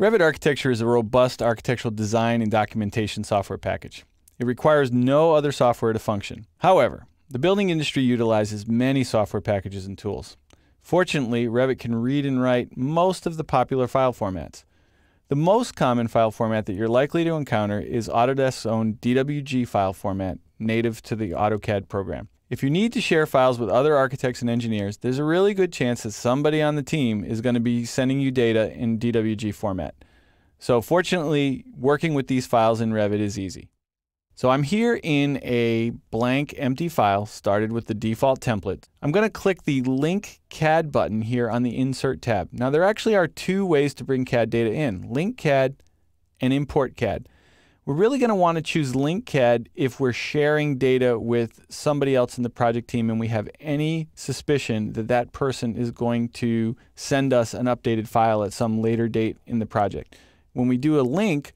Revit Architecture is a robust architectural design and documentation software package. It requires no other software to function. However, the building industry utilizes many software packages and tools. Fortunately, Revit can read and write most of the popular file formats. The most common file format that you're likely to encounter is Autodesk's own DWG file format, native to the AutoCAD program. If you need to share files with other architects and engineers, there's a really good chance that somebody on the team is going to be sending you data in DWG format. So fortunately, working with these files in Revit is easy. So I'm here in a blank empty file started with the default template. I'm going to click the Link CAD button here on the Insert tab. Now there actually are two ways to bring CAD data in, Link CAD and Import CAD. We're really going to want to choose Link CAD if we're sharing data with somebody else in the project team and we have any suspicion that that person is going to send us an updated file at some later date in the project. When we do a link,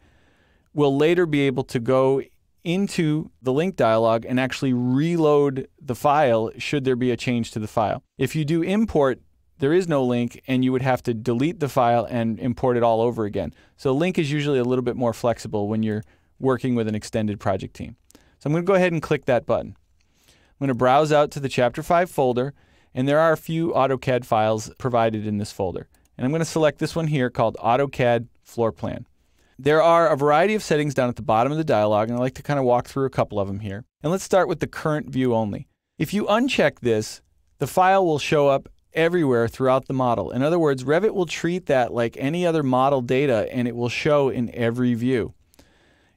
we'll later be able to go into the link dialog and actually reload the file should there be a change to the file. If you do import, there is no link and you would have to delete the file and import it all over again. So link is usually a little bit more flexible when you're working with an extended project team. So I'm going to go ahead and click that button. I'm going to browse out to the Chapter 5 folder, and there are a few AutoCAD files provided in this folder. And I'm going to select this one here called AutoCAD Floor Plan. There are a variety of settings down at the bottom of the dialog, and I'd like to kind of walk through a couple of them here. And let's start with the current view only. If you uncheck this, the file will show up everywhere throughout the model. In other words, Revit will treat that like any other model data, and it will show in every view.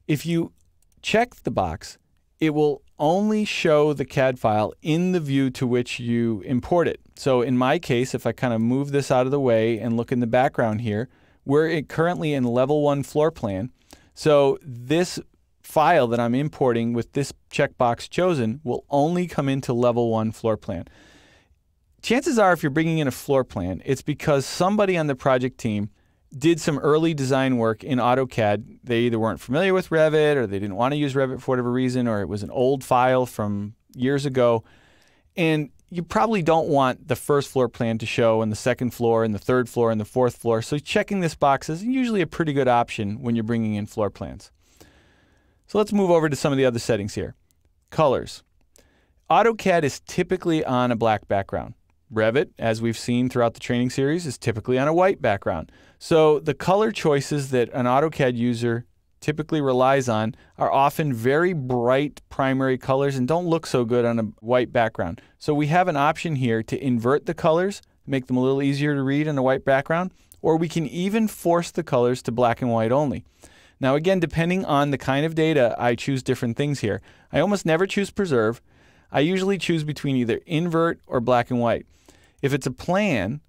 If you check the box, it will only show the CAD file in the view to which you import it. So in my case, if I kind of move this out of the way and look in the background here, we're currently in level 1 floor plan. So this file that I'm importing with this checkbox chosen will only come into level 1 floor plan. Chances are if you're bringing in a floor plan, it's because somebody on the project team did some early design work in AutoCAD. They either weren't familiar with Revit or they didn't want to use Revit for whatever reason, or it was an old file from years ago. And you probably don't want the first floor plan to show and the second floor and the third floor and the fourth floor. So checking this box is usually a pretty good option when you're bringing in floor plans. So let's move over to some of the other settings here. Colors. AutoCAD is typically on a black background. Revit, as we've seen throughout the training series, is typically on a white background. So the color choices that an AutoCAD user typically relies on are often very bright primary colors and don't look so good on a white background. So we have an option here to invert the colors, make them a little easier to read on a white background, or we can even force the colors to black and white only. Now again, depending on the kind of data, I choose different things here. I almost never choose preserve. I usually choose between either invert or black and white. If it's a plan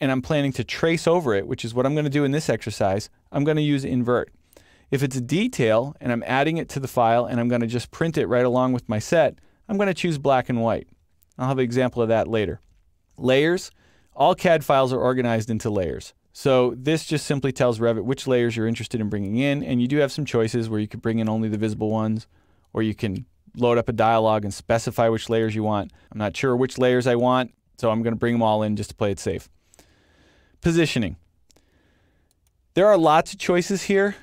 and I'm planning to trace over it, which is what I'm going to do in this exercise, I'm going to use invert. If it's a detail and I'm adding it to the file and I'm going to just print it right along with my set, I'm going to choose black and white. I'll have an example of that later. Layers. All CAD files are organized into layers. So this just simply tells Revit which layers you're interested in bringing in, and you do have some choices where you could bring in only the visible ones, or you can load up a dialog and specify which layers you want. I'm not sure which layers I want, so I'm going to bring them all in just to play it safe. Positioning. There are lots of choices here.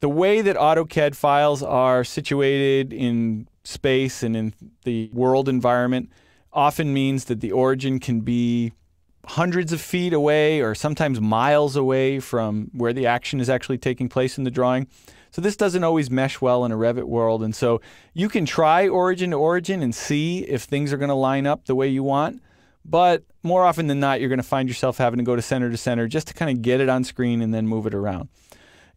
The way that AutoCAD files are situated in space and in the world environment often means that the origin can be hundreds of feet away or sometimes miles away from where the action is actually taking place in the drawing. So this doesn't always mesh well in a Revit world. And so you can try origin to origin and see if things are going to line up the way you want. But more often than not, you're going to find yourself having to go to center just to kind of get it on screen and then move it around.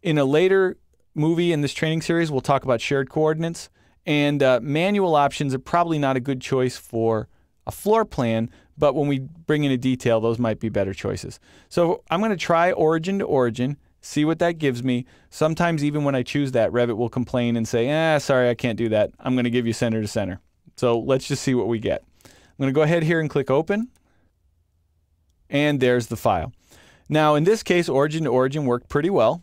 In a later movie in this training series, we'll talk about shared coordinates. And manual options are probably not a good choice for a floor plan, but when we bring in a detail, those might be better choices. So I'm going to try origin to origin, see what that gives me. Sometimes even when I choose that, Revit will complain and say, sorry, I can't do that. I'm going to give you center to center. So let's just see what we get. I'm going to go ahead here and click open. And there's the file. Now in this case, origin to origin worked pretty well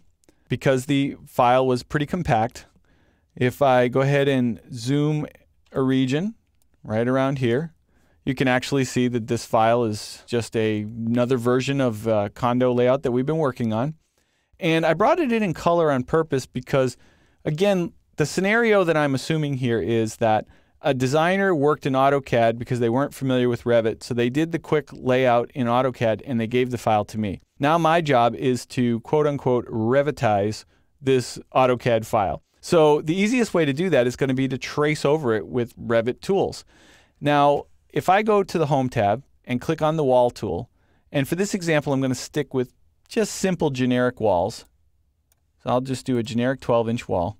because the file was pretty compact. If I go ahead and zoom a region right around here, you can actually see that this file is just another version of condo layout that we've been working on. And I brought it in color on purpose because, again, the scenario that I'm assuming here is that a designer worked in AutoCAD because they weren't familiar with Revit, so they did the quick layout in AutoCAD and they gave the file to me. Now my job is to quote-unquote Revitize this AutoCAD file. So the easiest way to do that is going to be to trace over it with Revit tools. Now, if I go to the Home tab and click on the Wall tool, and for this example I'm going to stick with just simple generic walls. So I'll just do a generic 12-inch wall.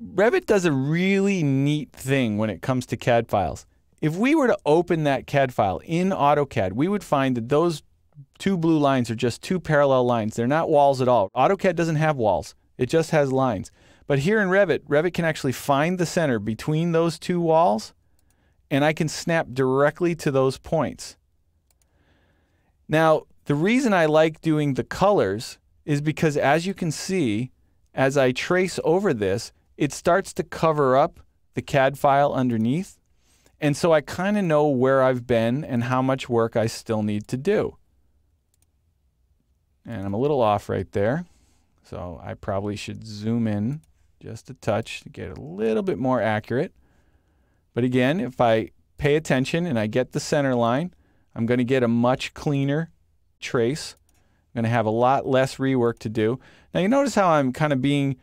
Revit does a really neat thing when it comes to CAD files. If we were to open that CAD file in AutoCAD, we would find that those two blue lines are just two parallel lines. They're not walls at all. AutoCAD doesn't have walls. It just has lines. But here in Revit, Revit can actually find the center between those two walls, and I can snap directly to those points. Now, the reason I like doing the colors is because, as you can see, as I trace over this, it starts to cover up the CAD file underneath. And so I kind of know where I've been and how much work I still need to do. And I'm a little off right there. So I probably should zoom in just a touch to get a little bit more accurate. But again, if I pay attention and I get the center line, I'm going to get a much cleaner trace. I'm going to have a lot less rework to do. Now you notice how I'm kind of being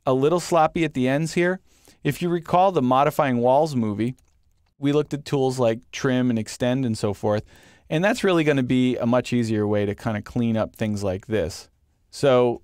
a little sloppy at the ends here. If you recall the Modifying Walls movie, we looked at tools like trim and extend and so forth, and that's really going to be a much easier way to kind of clean up things like this. So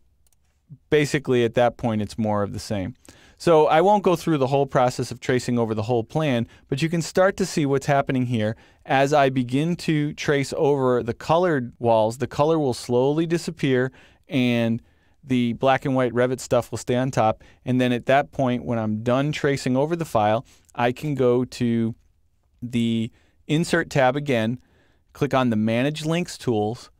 basically at that point it's more of the same. So I won't go through the whole process of tracing over the whole plan, but you can start to see what's happening here. As I begin to trace over the colored walls, the color will slowly disappear and the black and white Revit stuff will stay on top. And then at that point, when I'm done tracing over the file, I can go to the Insert tab again, click on the Manage Links tools,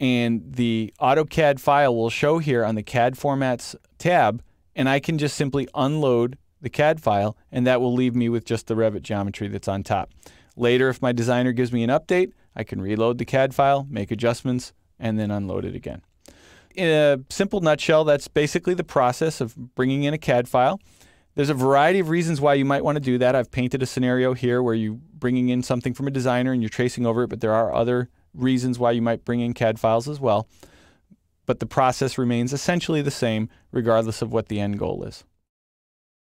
and the AutoCAD file will show here on the CAD Formats tab, and I can just simply unload the CAD file, and that will leave me with just the Revit geometry that's on top. Later, if my designer gives me an update, I can reload the CAD file, make adjustments, and then unload it again. In a simple nutshell, that's basically the process of bringing in a CAD file. There's a variety of reasons why you might want to do that. I've painted a scenario here where you're bringing in something from a designer and you're tracing over it, but there are other reasons why you might bring in CAD files as well. But the process remains essentially the same regardless of what the end goal is.